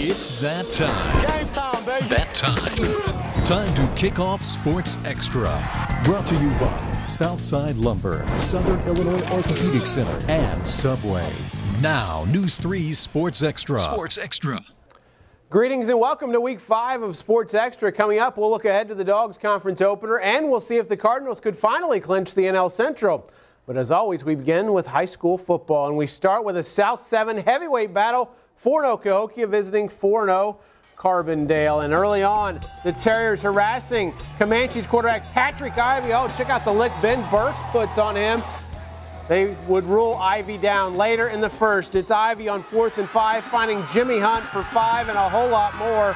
It's that time. It's game time, baby. That time. Time to kick off Sports Extra. Brought to you by Southside Lumber, Southern Illinois Orthopedic Center, and Subway. Now, News 3's Sports Extra. Sports Extra. Greetings and welcome to Week 5 of Sports Extra. Coming up, we'll look ahead to the Dogs Conference opener, and we'll see if the Cardinals could finally clinch the NL Central. But as always, we begin with high school football, and we start with a South 7 heavyweight battle. 4-0 Cahokia visiting 4-0 Carbondale. And early on, the Terriers harassing Comanche's quarterback Patrick Ivy. Oh, check out the lick Ben Burks puts on him. They would rule Ivy down later in the first. It's Ivy on 4th and 5, finding Jimmy Hunt for 5 and a whole lot more.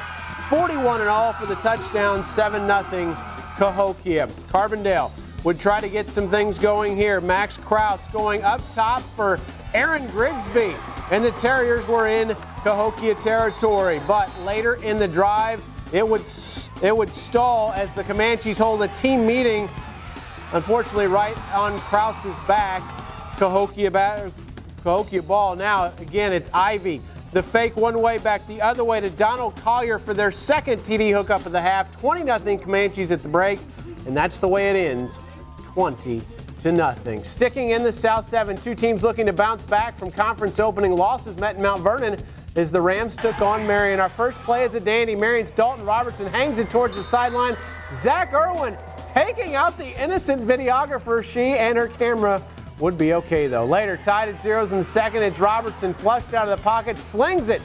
41 in all for the touchdown, 7-0 Cahokia. Carbondale would try to get some things going here. Max Kraus going up top for Aaron Grigsby. And the Terriers were in Cahokia territory. But later in the drive, it would stall as the Comanches hold a team meeting. Unfortunately, right on Kraus's back. Cahokia ball. Now, again, it's Ivy. The fake one way back the other way to Donald Collier for their second TD hookup of the half. 20-0 Comanches at the break. And that's the way it ends. 20-0. Sticking in the South 7, two teams looking to bounce back from conference opening losses met in Mount Vernon as the Rams took on Marion. Our first play is a dandy. Marion's Dalton Robertson hangs it towards the sideline. Zach Irwin taking out the innocent videographer. She and her camera would be okay, though. Later, tied at 0s in the second, it's Robertson flushed out of the pocket, slings it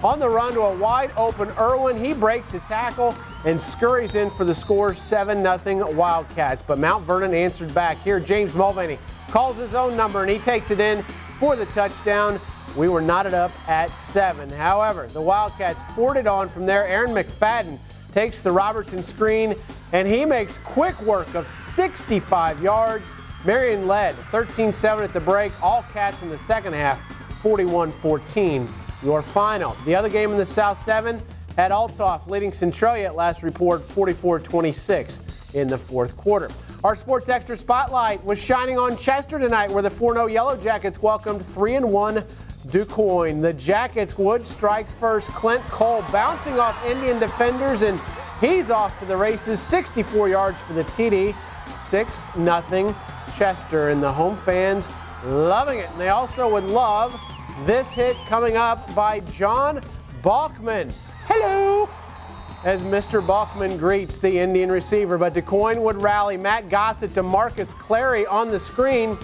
on the run to a wide-open Irwin. He breaks the tackle and scurries in for the score, 7-0 Wildcats. But Mount Vernon answered back. Here, James Mulvaney calls his own number, and he takes it in for the touchdown. We were knotted up at 7. However, the Wildcats poured it on from there. Aaron McFadden takes the Robertson screen, and he makes quick work of 65 yards. Marion led 13-7 at the break. All Cats in the second half, 41-14. Your final. The other game in the South 7 had Althoff leading Centralia at last report 44-26 in the fourth quarter. Our Sports Extra spotlight was shining on Chester tonight, where the 4-0 Yellow Jackets welcomed 3-1 Quoin. The Jackets would strike first. Clint Cole bouncing off Indian defenders, and he's off to the races. 64 yards for the TD. 6-0 Chester, and the home fans loving it. And they also would love this hit coming up by John Balkman. Hello! As Mr. Balkman greets the Indian receiver, but Quoin would rally. Matt Gossett to Marcus Clary on the screen.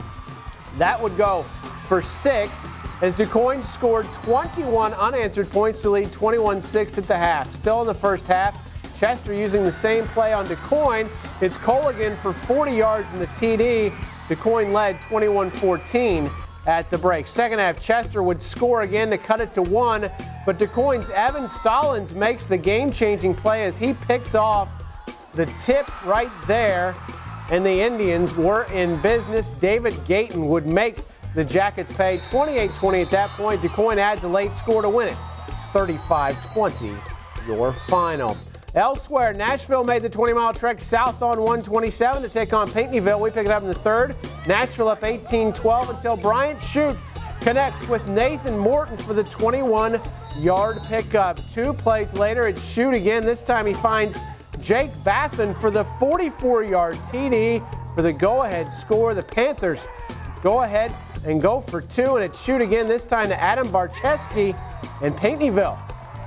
That would go for 6 as Quoin scored 21 unanswered points to lead 21-6 at the half. Still in the first half, Chester using the same play on Quoin. It's Cole again for 40 yards in the TD. Quoin led 21-14 at the break. Second half, Chester would score again to cut it to 1, but Quoin's Evan Stallings makes the game-changing play as he picks off the tip right there, and the Indians were in business. David Gayton would make the Jackets pay 28-20 at that point. Quoin adds a late score to win it, 35-20, your final. Elsewhere, Nashville made the 20-mile trek south on 127 to take on Pinckneyville. We pick it up in the third. Nashville up 18-12 until Bryant Shute connects with Nathan Morton for the 21-yard pickup. 2 plays later, it's Shute again. This time he finds Jake Baffin for the 44-yard TD for the go-ahead score. The Panthers go ahead and go for 2, and it's Shute again, this time to Adam Barcheski, and Pinckneyville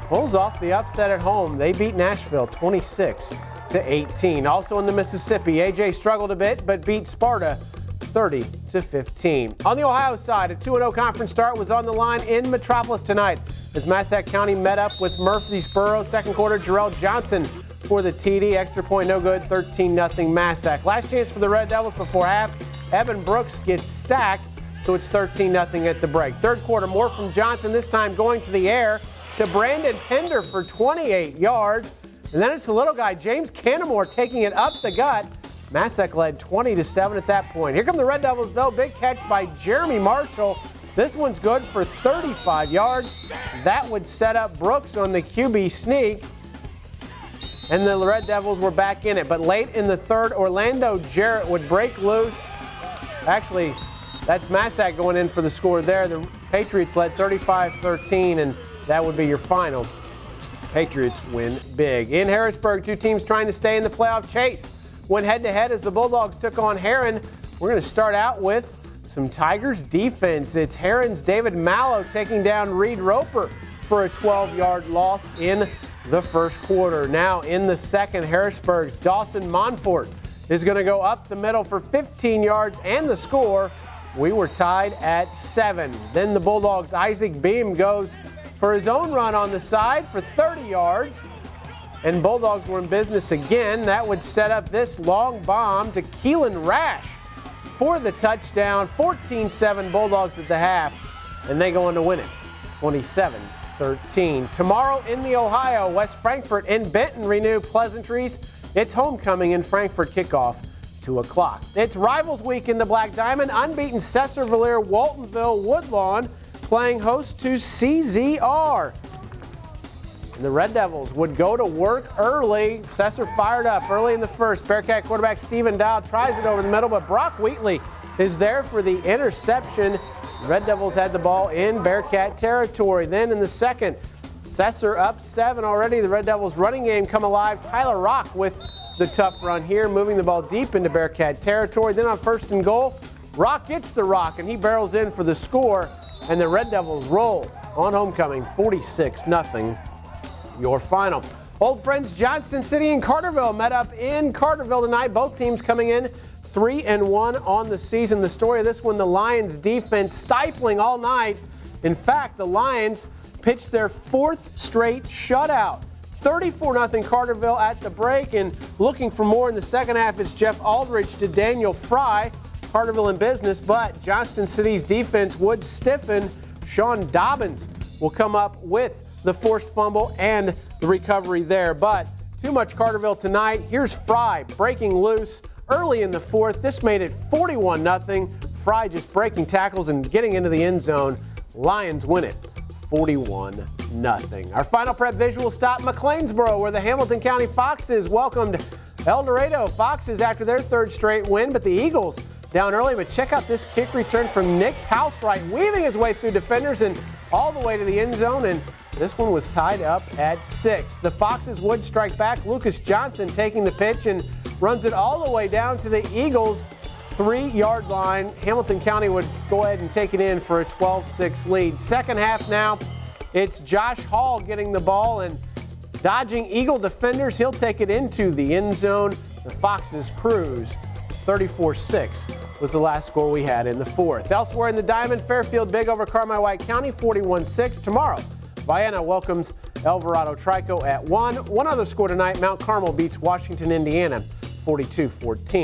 pulls off the upset at home. They beat Nashville 26-18. Also in the Mississippi, AJ struggled a bit but beat Sparta 30-15. On the Ohio side, a 2-0 conference start was on the line in Metropolis tonight as Massac County met up with Murphysboro. Second quarter, Jarrell Johnson for the TD. Extra point no good, 13-0 Massac. Last chance for the Red Devils before half. Evan Brooks gets sacked, so it's 13-0 at the break. Third quarter, more from Johnson, this time going to the air to Brandon Pender for 28 yards. And then it's the little guy, James Canamore, taking it up the gut. Massac led 20-7 at that point. Here come the Red Devils, though. Big catch by Jeremy Marshall. This one's good for 35 yards. That would set up Brooks on the QB sneak. And the Red Devils were back in it. But late in the third, Orlando Jarrett would break loose. Actually, that's Massac going in for the score there. The Patriots led 35-13, and that would be your final Patriots win big. In Harrisburg, two teams trying to stay in the playoff chase went head-to-head as the Bulldogs took on Herrin. We're going to start out with some Tigers defense. It's Herrin's David Mallow taking down Reed Roper for a 12-yard loss in the first quarter. Now in the second, Harrisburg's Dawson Monfort is going to go up the middle for 15 yards and the score. We were tied at 7. Then the Bulldogs' Isaac Beam goes for his own run on the side for 30 yards. And Bulldogs were in business again. That would set up this long bomb to Keelan Rash for the touchdown. 14-7 Bulldogs at the half, and they go on to win it 27-13. Tomorrow in the Ohio, West Frankfort and Benton renew pleasantries. It's homecoming in Frankfort, kickoff 2 o'clock. It's Rivals Week in the Black Diamond. Unbeaten Cessar, Waltonville, Woodlawn playing host to CZR. And the Red Devils would go to work early. Cessar fired up early in the first. Bearcat quarterback Steven Dow tries it over the middle, but Brock Wheatley is there for the interception. The Red Devils had the ball in Bearcat territory. Then in the second, Cessar up 7 already. The Red Devils running game come alive. Tyler Rock with the tough run here, moving the ball deep into Bearcat territory. Then on 1st and goal, Rock gets the rock, and he barrels in for the score. And the Red Devils roll on homecoming, 46-0. Your final. Old friends Johnston City and Carterville met up in Carterville tonight. Both teams coming in 3-1 on the season. The story of this one, the Lions defense stifling all night. In fact, the Lions pitched their 4th straight shutout. 34-0 Carterville at the break, and looking for more in the second half, it's Jeff Aldridge to Daniel Fry. Carterville in business, but Johnston City's defense would stiffen. Sean Dobbins will come up with the forced fumble and the recovery there. But too much Carterville tonight. Here's Fry breaking loose early in the 4th. This made it 41-0. Fry just breaking tackles and getting into the end zone. Lions win it 41-0. Our final prep visual stop McLeansboro, where the Hamilton County Foxes welcomed Eldorado Foxes after their 3rd straight win, but the Eagles down early. But check out this kick return from Nick Housewright, weaving his way through defenders and all the way to the end zone, and this one was tied up at 6. The Foxes would strike back. Lucas Johnson taking the pitch and runs it all the way down to the Eagles' 3-yard line. Hamilton County would go ahead and take it in for a 12-6 lead. Second half now, it's Josh Hall getting the ball and dodging Eagle defenders. He'll take it into the end zone. The Foxes cruise. 34-6 was the last score we had in the 4th. Elsewhere in the Diamond, Fairfield big over Carmi-White County, 41-6. Tomorrow, Vienna welcomes Eldorado Trico at 1. One other score tonight, Mount Carmel beats Washington, Indiana, 42-14.